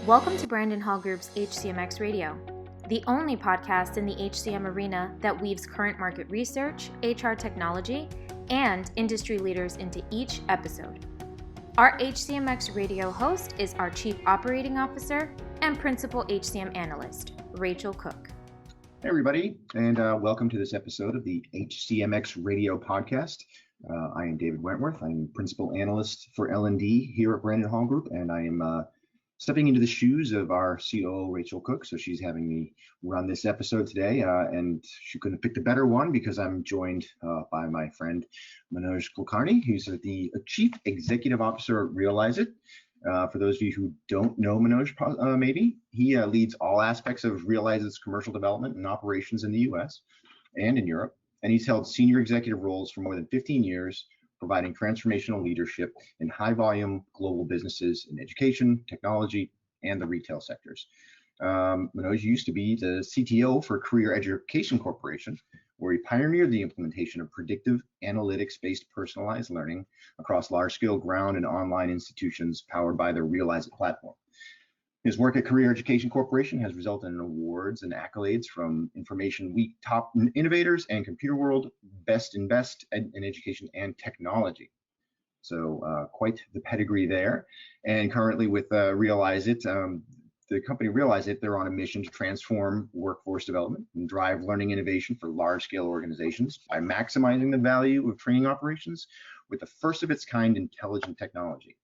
Welcome to Brandon Hall Group's HCMx Radio, the only podcast in the HCM arena that weaves current market research, HR technology, and industry leaders into each episode. Our HCMx Radio host is our Chief Operating Officer and Principal HCM Analyst, Rachel Cook. Hey everybody, and welcome to this episode of the HCMx Radio podcast. I am David Wentworth. I'm Principal Analyst for L&D here at Brandon Hall Group, and I am stepping into the shoes of our COO, Rachel Cook. So she's having me run this episode today, and she couldn't have picked a better one because I'm joined by my friend, Manoj Kulkarni, who's the Chief Executive Officer at Realizeit. For those of you who don't know Manoj, maybe, he leads all aspects of Realizeit's commercial development and operations in the US and in Europe. And he's held senior executive roles for more than 15 years, providing transformational leadership in high volume global businesses in education, technology, and the retail sectors. Manoj used to be the CTO for Career Education Corporation, where he pioneered the implementation of predictive analytics-based personalized learning across large-scale ground and online institutions powered by the Realizeit platform. His work at Career Education Corporation has resulted in awards and accolades from Information Week Top Innovators and Computer World Best in Education and Technology. So quite the pedigree there. And currently with Realizeit, the company Realizeit, they're on a mission to transform workforce development and drive learning innovation for large-scale organizations by maximizing the value of training operations with the first of its kind intelligent technology.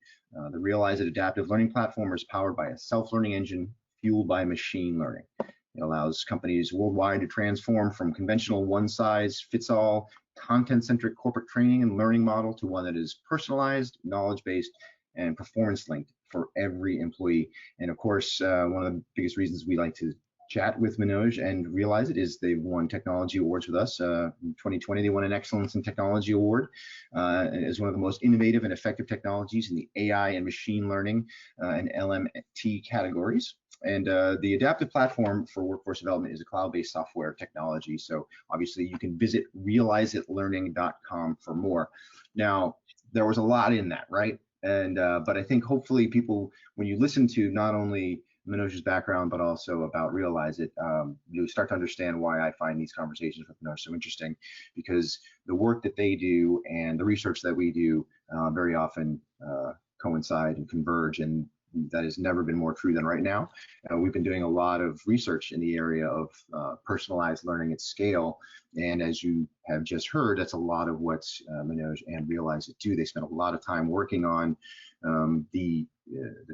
The Realizeit adaptive learning platform is powered by a self-learning engine fueled by machine learning. It allows companies worldwide to transform from conventional one-size-fits-all content-centric corporate training and learning model to one that is personalized, knowledge-based, and performance-linked for every employee. And of course, one of the biggest reasons we like to chat with Manoj and Realizeit is they've won technology awards with us. In 2020, they won an Excellence in Technology Award as one of the most innovative and effective technologies in the AI and machine learning and LMT categories. And the adaptive platform for workforce development is a cloud-based software technology. So obviously you can visit realizeitlearning.com for more. Now, there was a lot in that, right? And but I think hopefully people, when you listen to not only Manoj's background, but also about Realizeit, you start to understand why I find these conversations with Manoj so interesting, because the work that they do and the research that we do very often coincide and converge, and that has never been more true than right now. We've been doing a lot of research in the area of personalized learning at scale, and as you have just heard, that's a lot of what Manoj and Realizeit do. They spend a lot of time working on the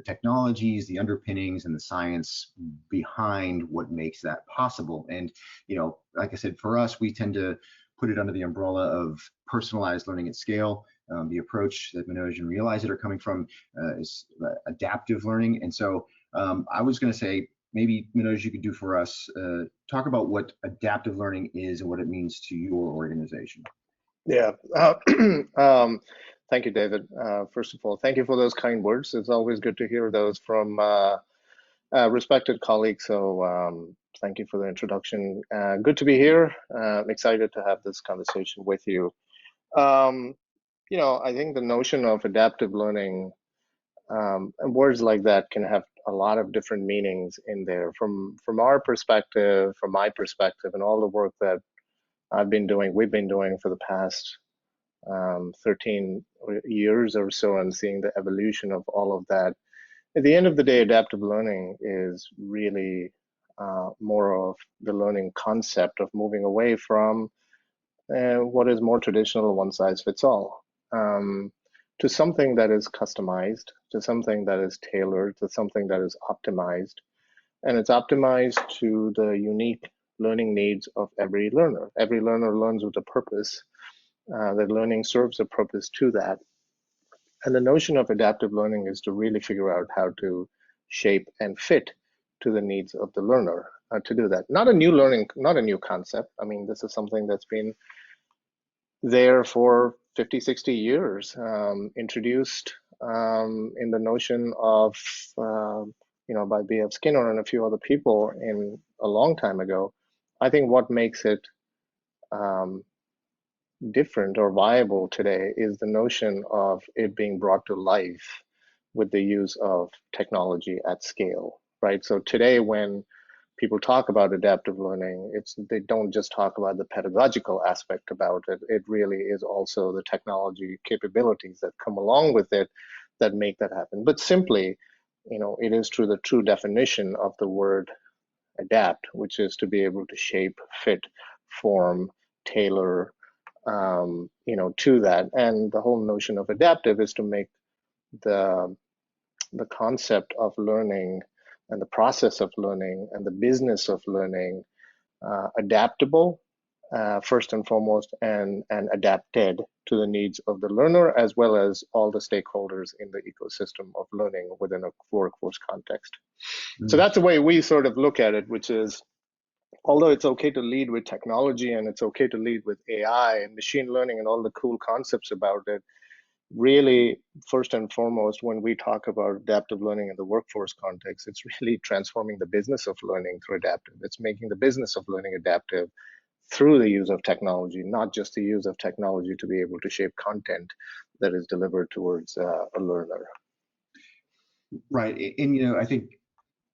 technologies, the underpinnings, and the science behind what makes that possible. And like I said, for us, we tend to put it under the umbrella of personalized learning at scale. The approach that Manoj and Realizeit are coming from is adaptive learning. And so I was going to say, maybe Manoj, you could do for us, talk about what adaptive learning is and what it means to your organization. Yeah. Thank you, David. First of all, thank you for those kind words. It's always good to hear those from respected colleagues. So thank you for the introduction. Good to be here. I'm excited to have this conversation with you. I think the notion of adaptive learning and words like that can have a lot of different meanings in there. From our perspective, from my perspective, and all the work that we've been doing for the past 13 years or so, and seeing the evolution of all of that. At the end of the day, adaptive learning is really more of the learning concept of moving away from what is more traditional one-size-fits-all to something that is customized, to something that is tailored, to something that is optimized. And it's optimized to the unique learning needs of every learner. Every learner learns with a purpose. The learning serves a purpose to that. And the notion of adaptive learning is to really figure out how to shape and fit to the needs of the learner to do that. Not a new concept. I mean, this is something that's been there for 50, 60 years, introduced in the notion of, by B.F. Skinner and a few other people in a long time ago. I think what makes it different or viable today is the notion of it being brought to life with the use of technology at scale, right? So today, when people talk about adaptive learning, they don't just talk about the pedagogical aspect about it. It really is also the technology capabilities that come along with it that make that happen. But simply, it is the true definition of the word adapt, which is to be able to shape, fit, form, tailor, to that. And the whole notion of adaptive is to make the concept of learning and the process of learning and the business of learning adaptable, first and foremost, and adapted to the needs of the learner as well as all the stakeholders in the ecosystem of learning within a workforce context. So that's the way we sort of look at it, which is, although it's okay to lead with technology and it's okay to lead with AI and machine learning and all the cool concepts about it, really, first and foremost, when we talk about adaptive learning in the workforce context, it's really transforming the business of learning through adaptive. It's making the business of learning adaptive through the use of technology, not just the use of technology to be able to shape content that is delivered towards a learner. Right. And, I think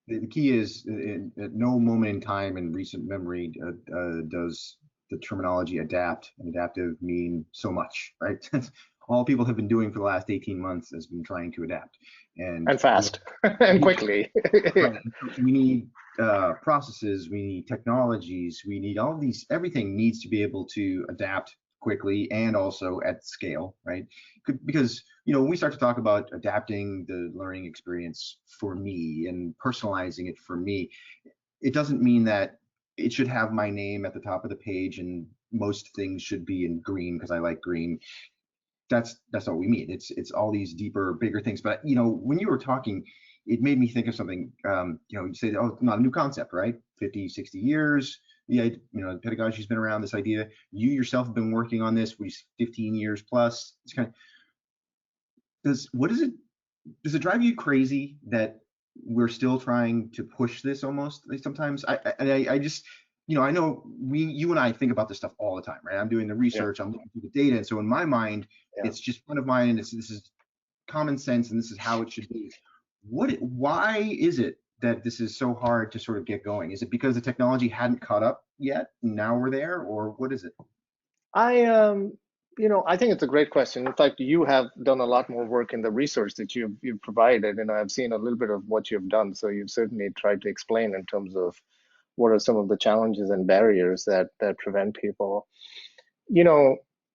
the key is at no moment in time in recent memory does the terminology adapt and adaptive mean so much, right? All people have been doing for the last 18 months has been trying to adapt. And fast and quickly. Right. We need processes, we need technologies, we need all these, everything needs to be able to adapt quickly and also at scale, right? Because, when we start to talk about adapting the learning experience for me and personalizing it for me, it doesn't mean that it should have my name at the top of the page and most things should be in green because I like green. That's not what we mean. It's all these deeper, bigger things. But when you were talking, it made me think of something. You say, oh, not a new concept, right? 50, 60 years. Yeah, pedagogy's been around. This idea. You yourself have been working on this. 15 years plus. It's kind of does it drive you crazy that we're still trying to push this almost sometimes? I just I know you and I think about this stuff all the time, right? I'm doing the research, I'm looking through the data, and so in my mind, it's just one of mine, and this is common sense, and this is how it should be. Why is it that this is so hard to sort of get going? Is it because the technology hadn't caught up yet, and now we're there, or what is it? I think it's a great question. In fact, you have done a lot more work in the research that you've provided, and I've seen a little bit of what you've done. So you've certainly tried to explain in terms of what are some of the challenges and barriers that prevent people.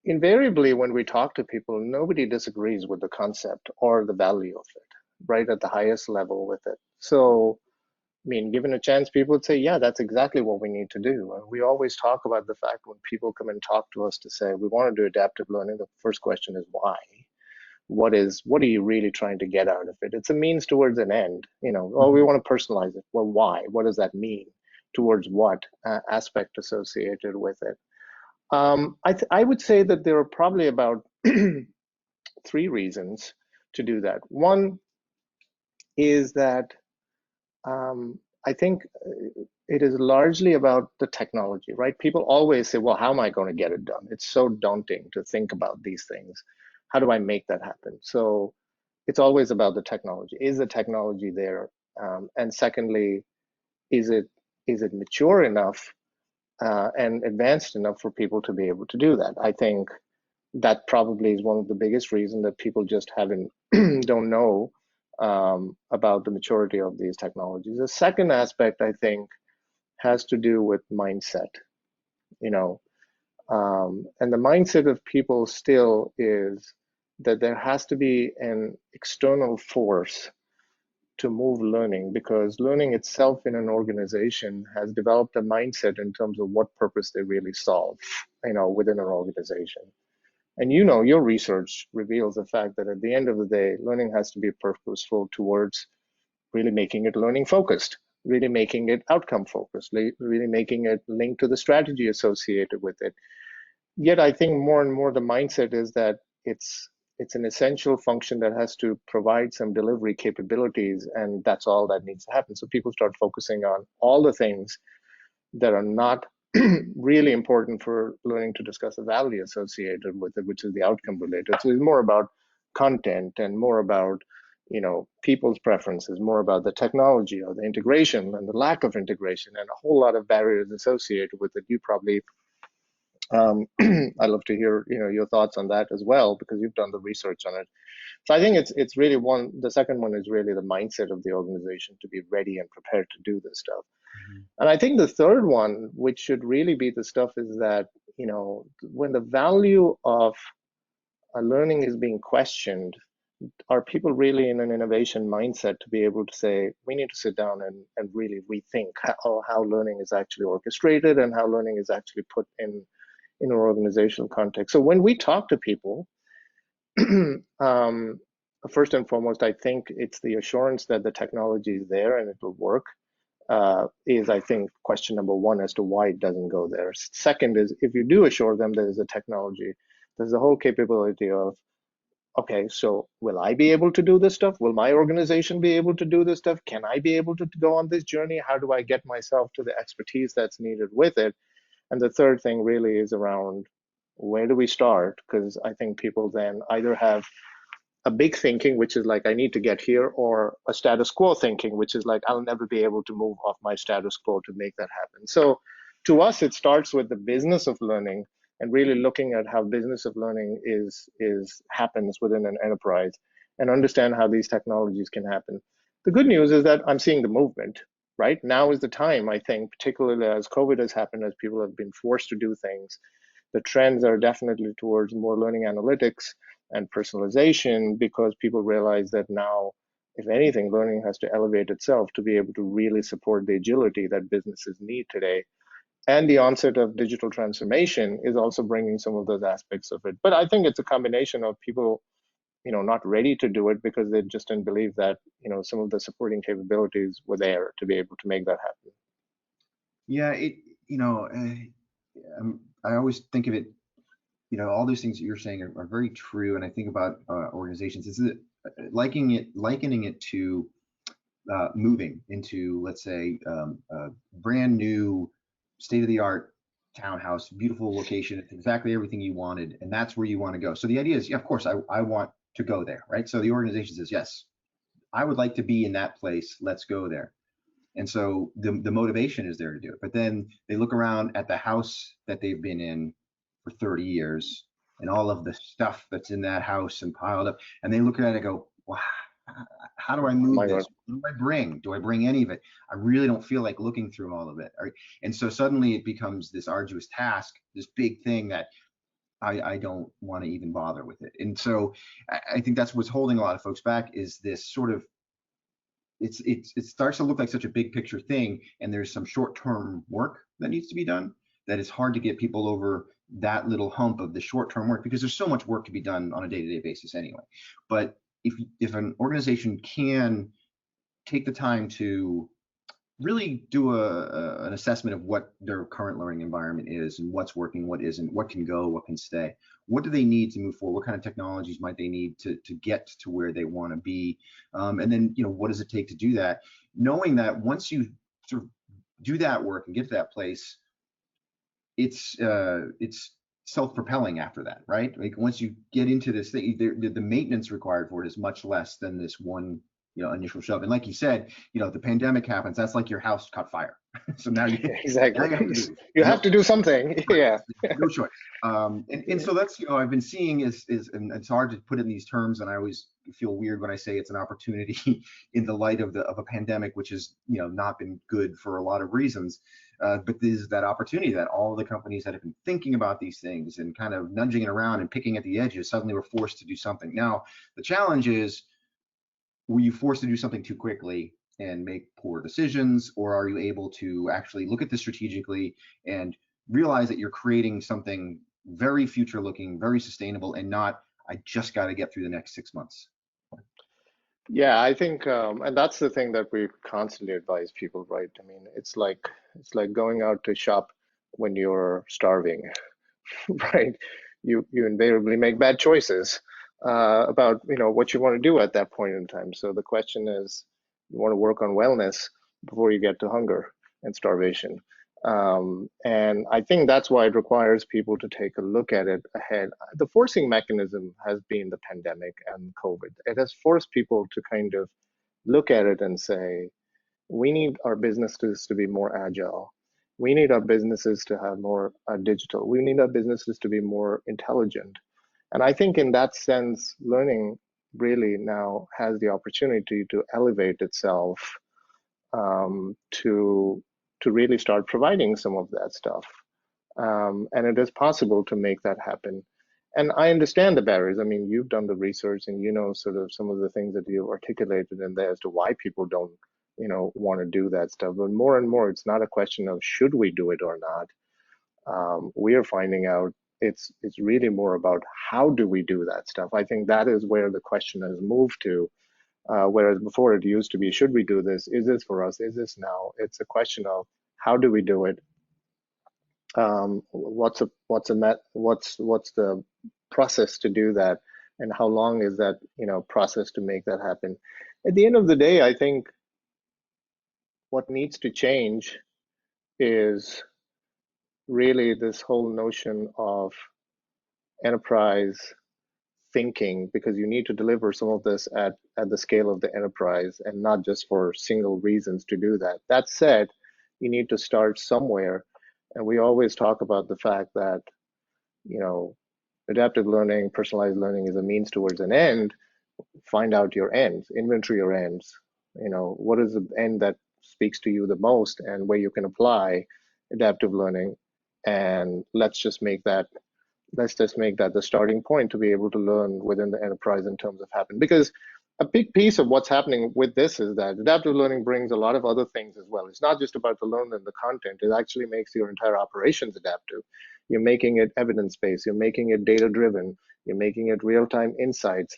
Invariably, when we talk to people, nobody disagrees with the concept or the value of it, right, at the highest level with it. So, given a chance, people would say, yeah, that's exactly what we need to do. And we always talk about the fact when people come and talk to us to say, we want to do adaptive learning, the first question is why? What are you really trying to get out of it? It's a means towards an end. We want to personalize it. Well, why? What does that mean? Towards what aspect associated with it? I would say that there are probably about 3 reasons to do that. One is that I think it is largely about the technology, right? People always say, well, how am I going to get it done? It's so daunting to think about these things. How do I make that happen? So it's always about the technology. Is the technology there? And secondly, is it mature enough and advanced enough for people to be able to do that? I think that probably is one of the biggest reasons that people just don't know about the maturity of these technologies. The second aspect, I think, has to do with mindset, and the mindset of people still is that there has to be an external force to move learning, because learning itself in an organization has developed a mindset in terms of what purpose they really solve, within an organization. And your research reveals the fact that at the end of the day, learning has to be purposeful towards really making it learning focused, really making it outcome focused, really making it linked to the strategy associated with it. Yet I think more and more the mindset is that it's an essential function that has to provide some delivery capabilities, and that's all that needs to happen. So people start focusing on all the things that are not really important for learning to discuss the value associated with it, which is the outcome related. So it's more about content and more about, people's preferences, more about the technology or the integration and the lack of integration, and a whole lot of barriers associated with it. You probably, I'd love to hear your thoughts on that as well, because you've done the research on it. So I think it's really the second one is really the mindset of the organization to be ready and prepared to do this stuff. Mm-hmm. And I think the third one, which should really be the stuff, is that when the value of a learning is being questioned, are people really in an innovation mindset to be able to say, we need to sit down and really rethink how learning is actually orchestrated and how learning is actually put in an organizational context. So when we talk to people, first and foremost, I think it's the assurance that the technology is there and it will work, is, I think, question number one as to why it doesn't go there. Second is, if you do assure them there is a technology, there's the whole capability of, okay, so will I be able to do this stuff? Will my organization be able to do this stuff? Can I be able to go on this journey? How do I get myself to the expertise that's needed with it? And the third thing really is around, where do we start? Because I think people then either have a big thinking, which is like, I need to get here, or a status quo thinking, which is like, I'll never be able to move off my status quo to make that happen. So to us, it starts with the business of learning and really looking at how business of learning happens within an enterprise, and understand how these technologies can happen. The good news is that I'm seeing the movement. Right now is the time, I think, particularly as COVID has happened, as people have been forced to do things. The trends are definitely towards more learning analytics and personalization, because people realize that now, if anything, learning has to elevate itself to be able to really support the agility that businesses need today. And the onset of digital transformation is also bringing some of those aspects of it. But I think it's a combination of people, not ready to do it because they just didn't believe that, some of the supporting capabilities were there to be able to make that happen. Yeah, I always think of it, all those things that you're saying are very true. And I think about organizations, likening it to moving into, let's say, a brand new state-of-the-art townhouse, beautiful location. It's exactly everything you wanted, and that's where you want to go. So the idea is, yeah, of course, I want to go there, right? So the organization says, yes, I would like to be in that place. Let's go there. And so the motivation is there to do it. But then they look around at the house that they've been in for 30 years and all of the stuff that's in that house and piled up, and they look at it and go, wow, how do I move this? What do I bring? Do I bring any of it? I really don't feel like looking through all of it. Right? And so suddenly it becomes this arduous task, this big thing that I don't want to even bother with it. And so I think that's what's holding a lot of folks back, is this sort of, it starts to look like such a big picture thing, and there's some short-term work that needs to be done, that it's hard to get people over that little hump of the short-term work, because there's so much work to be done on a day-to-day basis anyway. But if an organization can take the time to really do an assessment of what their current learning environment is, and what's working, what isn't, what can go, what can stay, what do they need to move forward, what kind of technologies might they need to get to where they want to be, and then what does it take to do that, knowing that once you sort of do that work and get to that place, it's self-propelling after that, right? Like once you get into this thing, the maintenance required for it is much less than this one initial shove. And like you said, the pandemic happens, that's like your house caught fire. So now exactly you have to do something. Yeah, no choice. And so that's I've been seeing is and it's hard to put it in these terms, and I always feel weird when I say it's an opportunity in the light of a pandemic, which has not been good for a lot of reasons. But there's that opportunity that all the companies that have been thinking about these things and kind of nudging it around and picking at the edges suddenly were forced to do something. Now the challenge is, were you forced to do something too quickly and make poor decisions, or are you able to actually look at this strategically and realize that you're creating something very future looking, very sustainable, and not, I just got to get through the next 6 months? Yeah, I think, and that's the thing that we constantly advise people, right? I mean, it's like going out to shop when you're starving, right? You invariably make bad choices about what you want to do at that point in time. So the question is, you want to work on wellness before you get to hunger and starvation. And I think that's why it requires people to take a look at it ahead. The forcing mechanism has been the pandemic and COVID. It has forced people to kind of look at it and say, we need our businesses to be more agile. We need our businesses to have more digital. We need our businesses to be more intelligent. And I think in that sense, learning really now has the opportunity to elevate itself to really start providing some of that stuff. And it is possible to make that happen. And I understand the barriers. I mean, you've done the research and you know sort of some of the things that you've articulated in there as to why people don't, want to do that stuff. But more and more, it's not a question of should we do it or not. We are finding out it's really more about how do we do that stuff. I think that is where the question has moved to. Whereas before it used to be, should we do this? Is this for us? Is this now? It's a question of how do we do it? What's the process to do that, and how long is that process to make that happen? At the end of the day, I think what needs to change is really this whole notion of enterprise thinking, because you need to deliver some of this at the scale of the enterprise and not just for single reasons to do that. That said, you need to start somewhere. And we always talk about the fact that, adaptive learning, personalized learning is a means towards an end. Find out your ends, inventory your ends. What is the end that speaks to you the most and where you can apply adaptive learning. And let's just make that the starting point to be able to learn within the enterprise in terms of happen. Because a big piece of what's happening with this is that adaptive learning brings a lot of other things as well. It's not just about the learn and the content. It actually makes your entire operations adaptive. You're making it evidence-based. You're making it data-driven. You're making it real-time insights.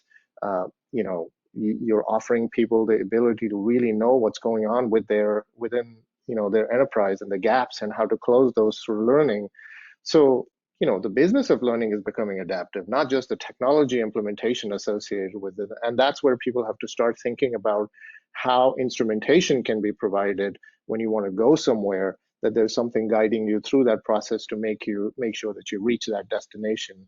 You're offering people the ability to really know what's going on within their enterprise and the gaps and how to close those through learning. So the business of learning is becoming adaptive, not just the technology implementation associated with it. And that's where people have to start thinking about how instrumentation can be provided when you want to go somewhere, that there's something guiding you through that process to make sure that you reach that destination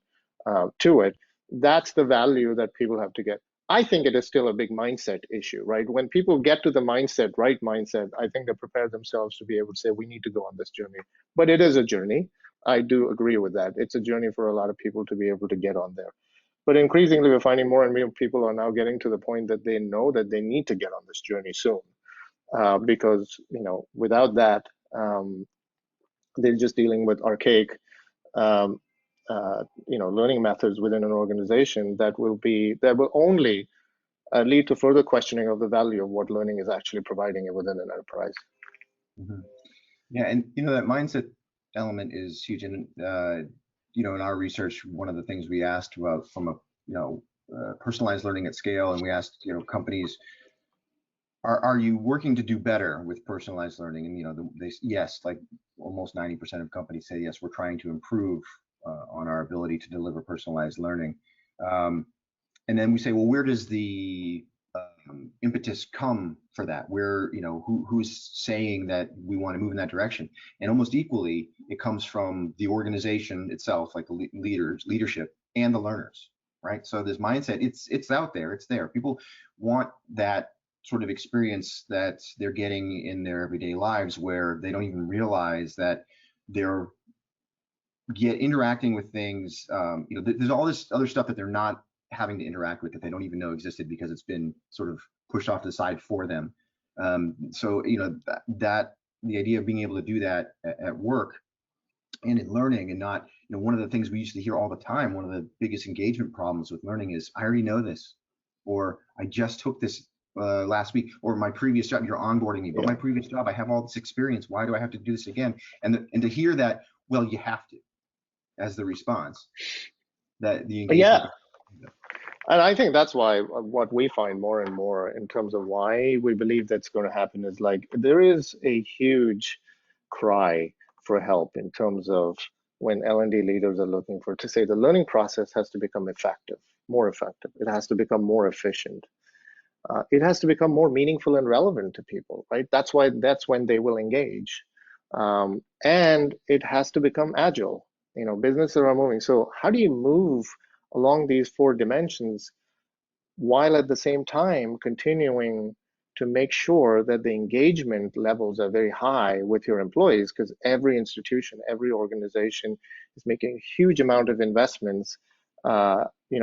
to it. That's the value that people have to get. I think it is still a big mindset issue, right? When people get to the right mindset, I think they prepare themselves to be able to say, we need to go on this journey. But it is a journey. I do agree with that. It's a journey for a lot of people to be able to get on there. But increasingly, we're finding more and more people are now getting to the point that they know that they need to get on this journey soon. Because, without that, they're just dealing with archaic, learning methods within an organization that will only lead to further questioning of the value of what learning is actually providing within an enterprise. Mm-hmm. Yeah, and that mindset element is huge. And in our research, one of the things we asked about from a personalized learning at scale, and we asked companies, are you working to do better with personalized learning? And yes, like almost 90% of companies say yes, we're trying to improve on our ability to deliver personalized learning. And then we say, well, where does the impetus come for that? Where, who's saying that we want to move in that direction? And almost equally, it comes from the organization itself, like the leadership, and the learners, right? So this mindset, it's out there, it's there. People want that sort of experience that they're getting in their everyday lives, where they don't even realize that they're interacting with things. There's all this other stuff that they're not having to interact with, that they don't even know existed, because it's been sort of pushed off to the side for them. So that the idea of being able to do that at work and in learning, and not, one of the things we used to hear all the time, one of the biggest engagement problems with learning is, I already know this, or I just took this last week, or my previous job, you're onboarding me, but my previous job, I have all this experience. Why do I have to do this again? And to hear that, well, you have to, as the response, that the engagement. Yeah. And I think that's why what we find more and more in terms of why we believe that's going to happen is, like, there is a huge cry for help in terms of when L&D leaders are looking to say the learning process has to become more effective. It has to become more efficient. It has to become more meaningful and relevant to people, right? That's when they will engage. And it has to become agile. Businesses are moving. So how do you move along these four dimensions while at the same time continuing to make sure that the engagement levels are very high with your employees? Because every institution, every organization is making a huge amount of investments,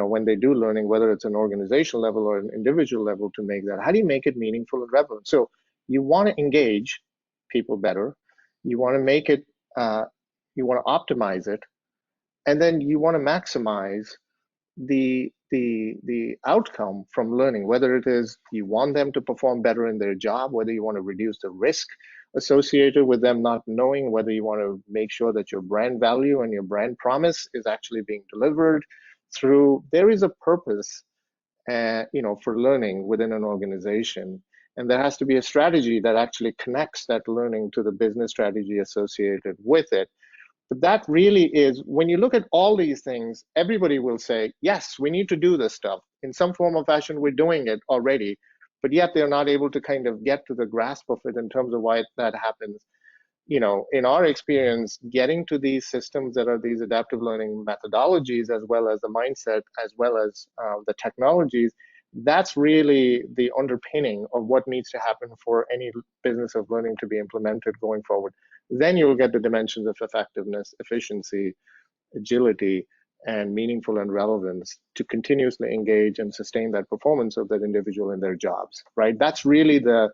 when they do learning, whether it's an organizational level or an individual level, to make that. How do you make it meaningful and relevant? So you want to engage people better. You want to make it, you want to optimize it, and then you want to maximize the outcome from learning, whether it is you want them to perform better in their job, whether you want to reduce the risk associated with them not knowing, whether you want to make sure that your brand value and your brand promise is actually being delivered through. There is a purpose, for learning within an organization, and there has to be a strategy that actually connects that learning to the business strategy associated with it. But that really is, when you look at all these things, everybody will say, yes, we need to do this stuff. In some form or fashion, we're doing it already, but yet they're not able to kind of get to the grasp of it in terms of why that happens. In our experience, getting to these systems that are these adaptive learning methodologies, as well as the mindset, as well as the technologies, that's really the underpinning of what needs to happen for any business of learning to be implemented going forward. Then you'll get the dimensions of effectiveness, efficiency, agility, and meaningful and relevance to continuously engage and sustain that performance of that individual in their jobs, right? That's really the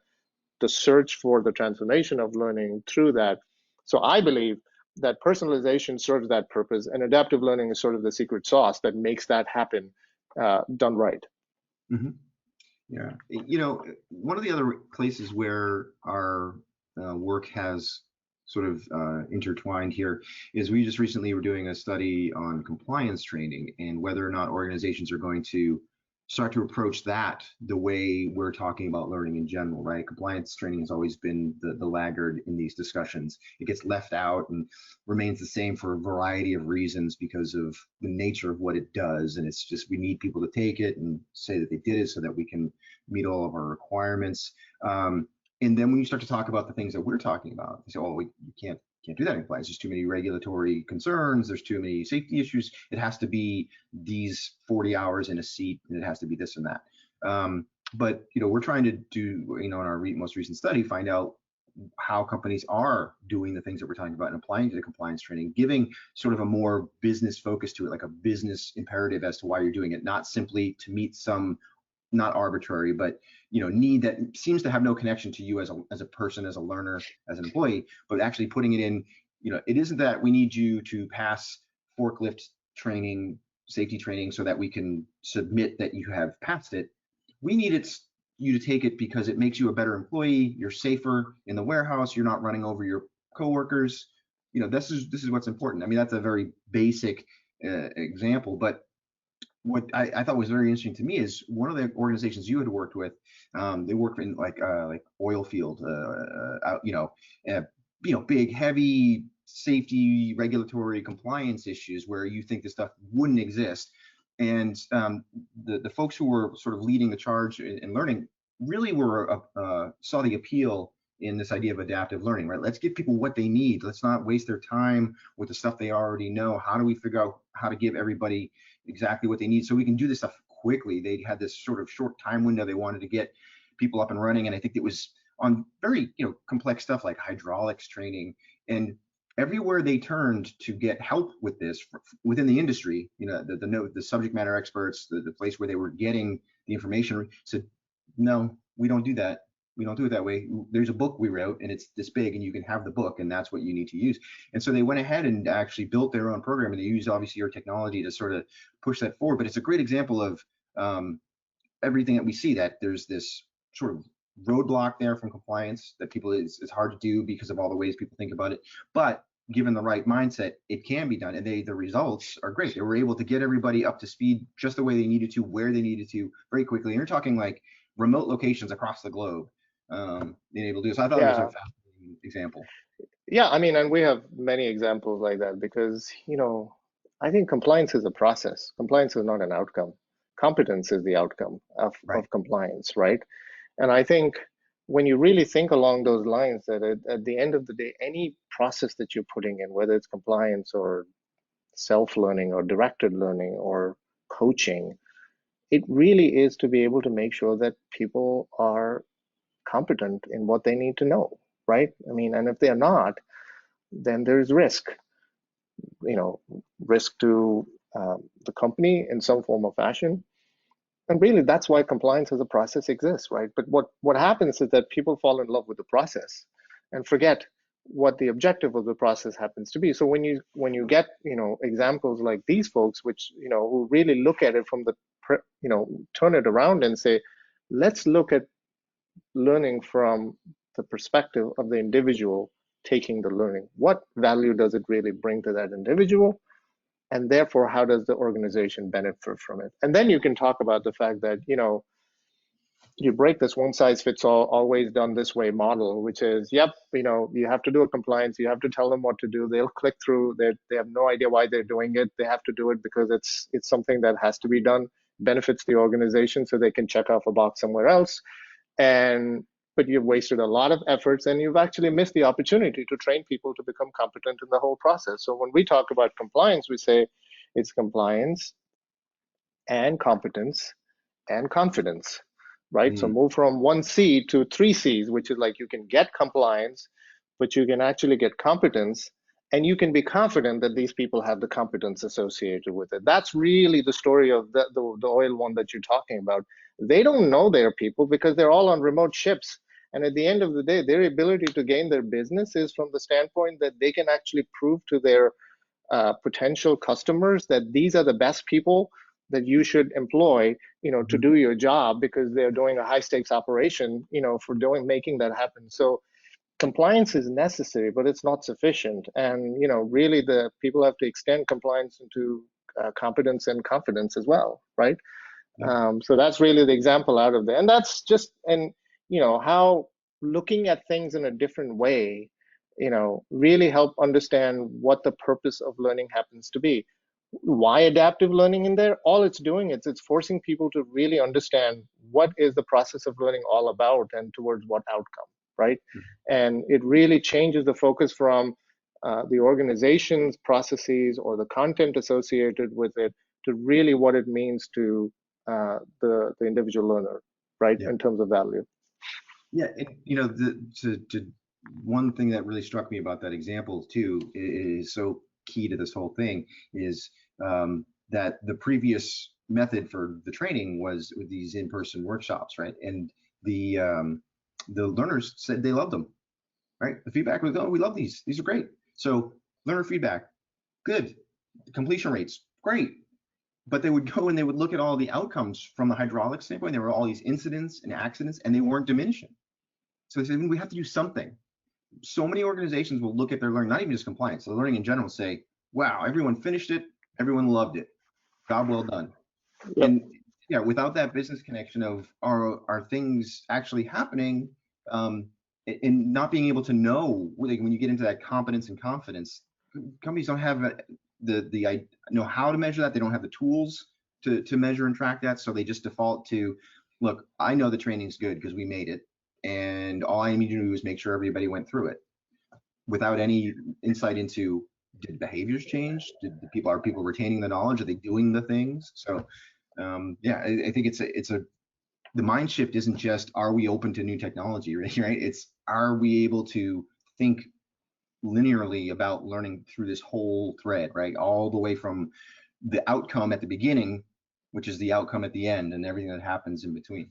search for the transformation of learning through that. So I believe that personalization serves that purpose, and adaptive learning is sort of the secret sauce that makes that happen, done right. Mm-hmm. Yeah. One of the other places where our work has sort of intertwined here is we just recently were doing a study on compliance training and whether or not organizations are going to start to approach that the way we're talking about learning in general, right? Compliance training has always been the laggard in these discussions. It gets left out and remains the same for a variety of reasons because of the nature of what it does. And it's just, we need people to take it and say that they did it so that we can meet all of our requirements. And then when you start to talk about the things that we're talking about, you say, oh, you can't do that in compliance. There's too many regulatory concerns. There's too many safety issues. It has to be these 40 hours in a seat, and it has to be this and that. But we're trying to do, in our most recent study, find out how companies are doing the things that we're talking about and applying to the compliance training, giving sort of a more business focus to it, like a business imperative as to why you're doing it, not simply to meet some not arbitrary, but need that seems to have no connection to you as a person, as a learner, as an employee, but actually putting it in. It isn't that we need you to pass forklift training, safety training, so that we can submit that you have passed it. We need you to take it because it makes you a better employee. You're safer in the warehouse. You're not running over your coworkers. This is what's important. I mean, that's a very basic example, but what I thought was very interesting to me is one of the organizations you had worked with. They work in like oil field, big, heavy safety, regulatory compliance issues where you think this stuff wouldn't exist. And the folks who were sort of leading the charge in learning really saw the appeal in this idea of adaptive learning, right? Let's give people what they need. Let's not waste their time with the stuff they already know. How do we figure out how to give everybody exactly what they need so we can do this stuff quickly? They had this sort of short time window. They wanted to get people up and running. And I think it was on very complex stuff like hydraulics training. And everywhere they turned to get help with this within the industry, the subject matter experts, the place where they were getting the information said, no, we don't do that. We don't do it that way. There's a book we wrote and it's this big and you can have the book and that's what you need to use. And so they went ahead and actually built their own program, and they used obviously your technology to sort of push that forward. But it's a great example of everything that we see, that there's this sort of roadblock there from compliance that it's hard to do because of all the ways people think about it. But given the right mindset, it can be done. And the results are great. They were able to get everybody up to speed just the way they needed to, where they needed to, very quickly. And you're talking like remote locations across the globe. Being able to do this. I thought it was a fascinating example. Yeah, I mean, and we have many examples like that because, I think compliance is a process. Compliance is not an outcome. Competence is the outcome of compliance, right? And I think when you really think along those lines, that at the end of the day, any process that you're putting in, whether it's compliance or self-learning or directed learning or coaching, it really is to be able to make sure that people are competent in what they need to know, right? I mean, and if they're not, then there's risk, risk to the company in some form or fashion. And really, that's why compliance as a process exists, right? But what happens is that people fall in love with the process and forget what the objective of the process happens to be. So when you get examples like these folks, which who really look at it from the turn it around and say, let's look at learning from the perspective of the individual taking the learning. What value does it really bring to that individual? And therefore, how does the organization benefit from it? And then you can talk about the fact that you break this one size fits all, always done this way model, which is, yep, you have to do a compliance, you have to tell them what to do, they'll click through, they have no idea why they're doing it, they have to do it because it's something that has to be done, benefits the organization, so they can check off a box somewhere else. But you've wasted a lot of efforts, and you've actually missed the opportunity to train people to become competent in the whole process. So when we talk about compliance, we say it's compliance and competence and confidence, right? So move from 1C to 3Cs, which is like you can get compliance, but you can actually get competence, and you can be confident that these people have the competence associated with it. That's really the story of the oil one that you're talking about. They don't know their people because they're all on remote ships. And at the end of the day, their ability to gain their business is from the standpoint that they can actually prove to their potential customers that these are the best people that you should employ, to do your job, because they're doing a high stakes operation, for making that happen. So compliance is necessary, but it's not sufficient. And, really the people have to extend compliance into competence and confidence as well, right? So that's really the example out of there. And that's just, how looking at things in a different way, really help understand what the purpose of learning happens to be. Why adaptive learning in there? All it's doing is it's forcing people to really understand what is the process of learning all about and towards what outcome, right? And it really changes the focus from the organization's processes or the content associated with it to really what it means to the individual learner, right? In terms of value. Yeah, one thing that really struck me about that example too is so key to this whole thing is that the previous method for the training was with these in-person workshops, right? And the learners said they loved them, right? The feedback was, oh, we love these. These are great. So learner feedback, good. Completion rates, great. But they would go and they would look at all the outcomes from the hydraulic standpoint. There were all these incidents and accidents, and they weren't diminishing. So they said, we have to do something. So many organizations will look at their learning, not even just compliance, the learning in general, say, wow, everyone finished it, everyone loved it, job well done. Yep. And yeah, without that business connection of are things actually happening, and not being able to know, like when you get into that competence and confidence, companies don't have the know how to measure that. They don't have the tools to measure and track that, so they just default to, look, I know the training's good because we made it, and all I need to do is make sure everybody went through it, without any insight into, did behaviors change? Are people retaining the knowledge? Are they doing the things? So yeah, I think the mind shift isn't just, are we open to new technology, right? It's, are we able to think linearly about learning through this whole thread, right? All the way from the outcome at the beginning, which is the outcome at the end, and everything that happens in between.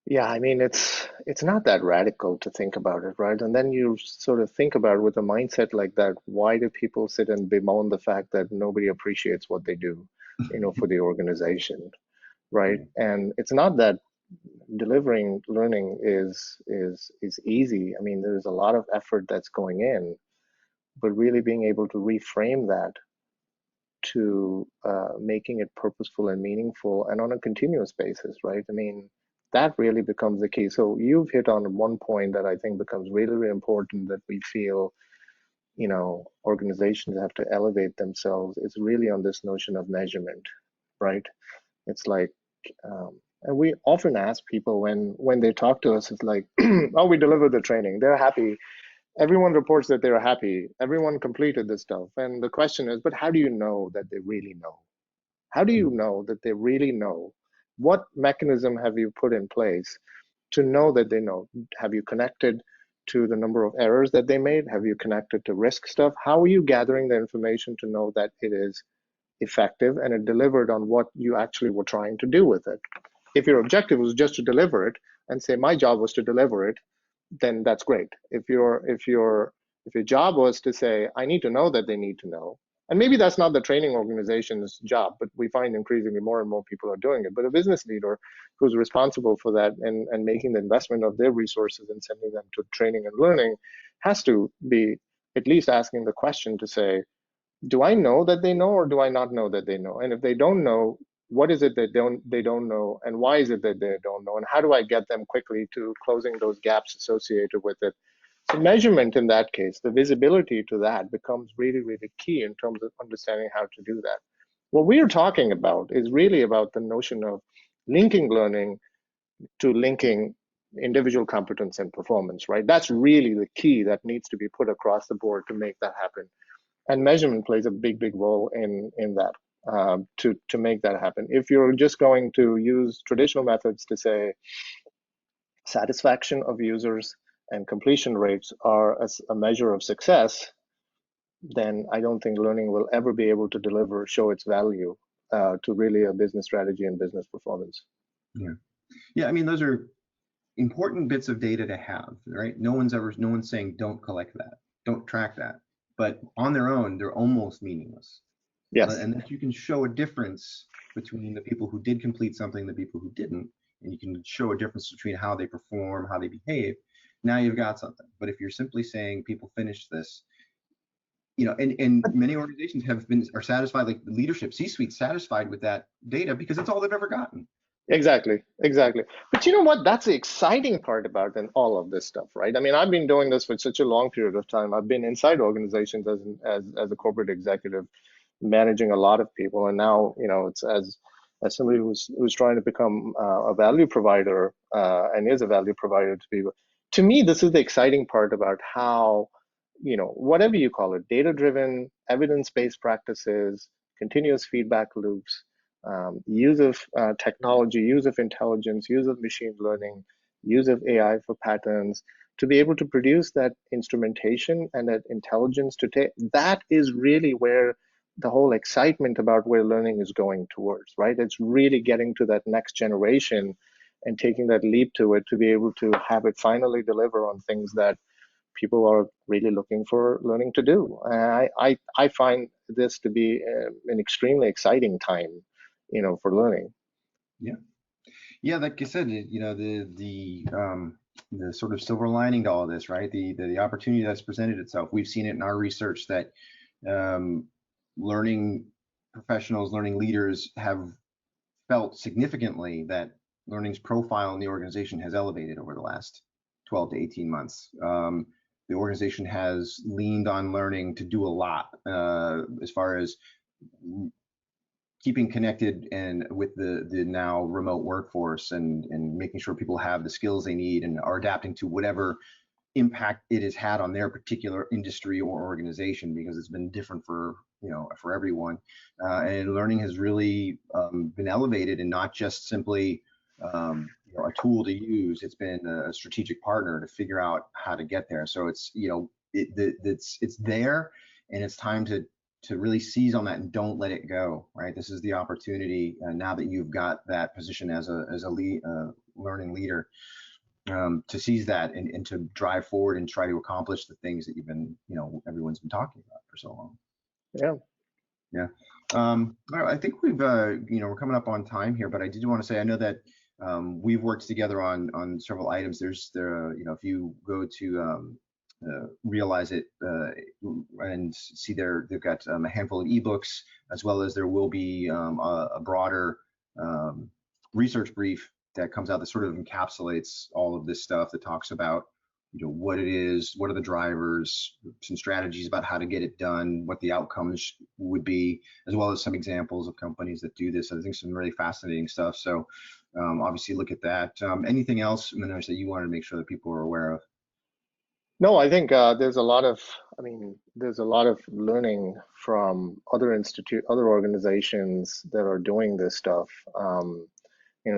Yeah, I mean, it's not that radical to think about it, right? And then you sort of think about it with a mindset like that, why do people sit and bemoan the fact that nobody appreciates what they do, for the organization, right? And it's not that delivering learning is easy. I mean, there's a lot of effort that's going in, but really being able to reframe that to making it purposeful and meaningful and on a continuous basis, right? I mean, that really becomes the key. So you've hit on one point that I think becomes really, really important, that we feel, organizations have to elevate themselves. It's really on this notion of measurement, right? It's like And we often ask people when they talk to us, it's like, oh, we delivered the training. They're happy. Everyone reports that they're happy. Everyone completed this stuff. And the question is, but how do you know that they really know? How do you know that they really know? What mechanism have you put in place to know that they know? Have you connected to the number of errors that they made? Have you connected to risk stuff? How are you gathering the information to know that it is effective and it delivered on what you actually were trying to do with it? If your objective was just to deliver it and say, my job was to deliver it, then that's great. If your job was to say, I need to know that they need to know, and maybe that's not the training organization's job, but we find increasingly more and more people are doing it. But a business leader who's responsible for that and making the investment of their resources and sending them to training and learning has to be at least asking the question to say, do I know that they know or do I not know that they know? And if they don't know, what is it that they don't know, and why is it that they don't know, and how do I get them quickly to closing those gaps associated with it? So measurement in that case, the visibility to that becomes really, really key in terms of understanding how to do that. What we're talking about is really about the notion of linking learning to linking individual competence and performance, right? That's really the key that needs to be put across the board to make that happen. And measurement plays a big, big role in that to make that happen. If you're just going to use traditional methods to say satisfaction of users and completion rates are a measure of success, then I don't think learning will ever be able to show its value to really a business strategy and business performance. Yeah. I mean, those are important bits of data to have, right? No one's saying don't collect that, don't track that, but on their own, they're almost meaningless. Yes. And that you can show a difference between the people who did complete something and the people who didn't, and you can show a difference between how they perform, how they behave. Now you've got something. But if you're simply saying people finished this, and many organizations are satisfied, like the leadership, C-suite, satisfied with that data because it's all they've ever gotten. Exactly. But you know what? That's the exciting part about all of this stuff, right? I mean, I've been doing this for such a long period of time. I've been inside organizations as a corporate executive, managing a lot of people, and now it's as somebody who's trying to become a value provider and is a value provider to people. To me, this is the exciting part about how whatever you call it, data-driven, evidence-based practices, continuous feedback loops. Use of technology, use of intelligence, use of machine learning, use of AI for patterns, to be able to produce that instrumentation and that intelligence that is really where the whole excitement about where learning is going towards, right? It's really getting to that next generation and taking that leap to it to be able to have it finally deliver on things that people are really looking for learning to do. I find this to be an extremely exciting time for learning. Yeah, like I said, the sort of silver lining to all this, right? The opportunity that's presented itself. We've seen it in our research that learning professionals, learning leaders have felt significantly that learning's profile in the organization has elevated over the last 12 to 18 months. The organization has leaned on learning to do a lot as far as keeping connected and with the now remote workforce and making sure people have the skills they need and are adapting to whatever impact it has had on their particular industry or organization, because it's been different for everyone. And learning has really been elevated and not just simply a tool to use. It's been a strategic partner to figure out how to get there. So it's it's there, and it's time to really seize on that and don't let it go, right? This is the opportunity now that you've got that position as a learning leader, to seize that and to drive forward and try to accomplish the things that you've been, everyone's been talking about for so long. Yeah. All right, I think we've, we're coming up on time here, but I did want to say, I know that we've worked together on several items. There's if you go to Realizeit and see they've got a handful of ebooks, as well as there will be a broader research brief that comes out that sort of encapsulates all of this stuff, that talks about what it is, what are the drivers, some strategies about how to get it done, what the outcomes would be, as well as some examples of companies that do this. I think some really fascinating stuff. So obviously look at that. Anything else, Manoj, that you wanted to make sure that people are aware of? No, I think there's a lot of, there's a lot of learning from other other organizations that are doing this stuff.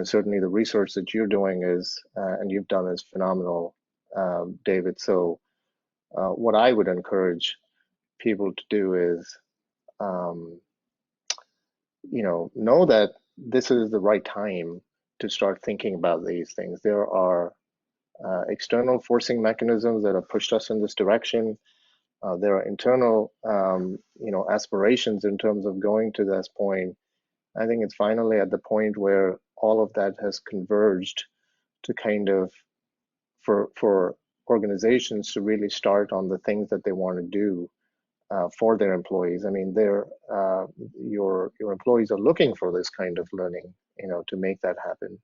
Certainly the research that you're doing is, and you've done is phenomenal, David. So what I would encourage people to do is, know that this is the right time to start thinking about these things. There are external forcing mechanisms that have pushed us in this direction. There are internal, aspirations in terms of going to this point. I think it's finally at the point where all of that has converged to kind of for organizations to really start on the things that they want to do for their employees. I mean, your employees are looking for this kind of learning, to make that happen.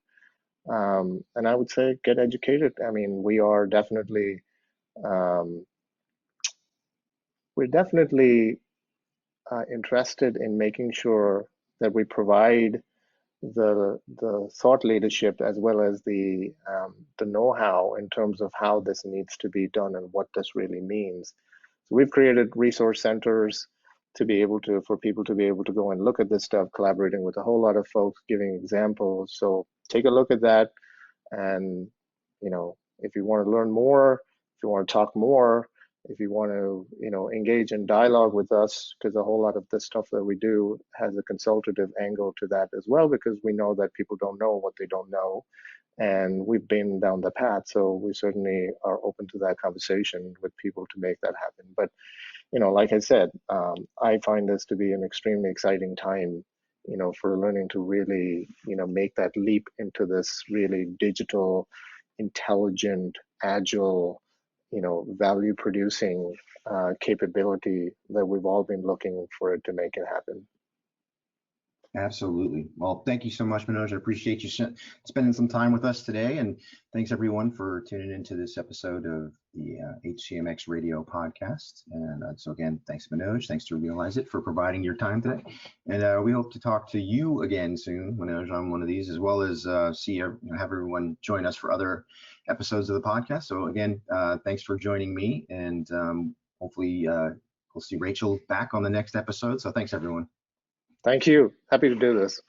And I would say get educated. I mean, we're definitely interested in making sure that we provide the thought leadership as well as the know-how in terms of how this needs to be done and what this really means. So we've created resource centers to be able to, for people to be able to go and look at this stuff, collaborating with a whole lot of folks, giving examples. So take a look at that. And, if you want to learn more, if you want to talk more, if you want to, engage in dialogue with us, because a whole lot of the stuff that we do has a consultative angle to that as well, because we know that people don't know what they don't know. And we've been down the path. So we certainly are open to that conversation with people to make that happen. But, like I said, I find this to be an extremely exciting time, for learning to really, make that leap into this really digital, intelligent, agile, value producing capability that we've all been looking for it to make it happen. Absolutely. Well, thank you so much, Manoj. I appreciate you spending some time with us today. And thanks everyone for tuning into this episode of the HCMx Radio podcast. And so again, thanks Manoj. Thanks to Realizeit for providing your time today. And we hope to talk to you again soon, Manoj, on one of these, as well as have everyone join us for other episodes of the podcast. So again, thanks for joining me. And hopefully we'll see Rachel back on the next episode. So thanks everyone. Thank you. Happy to do this.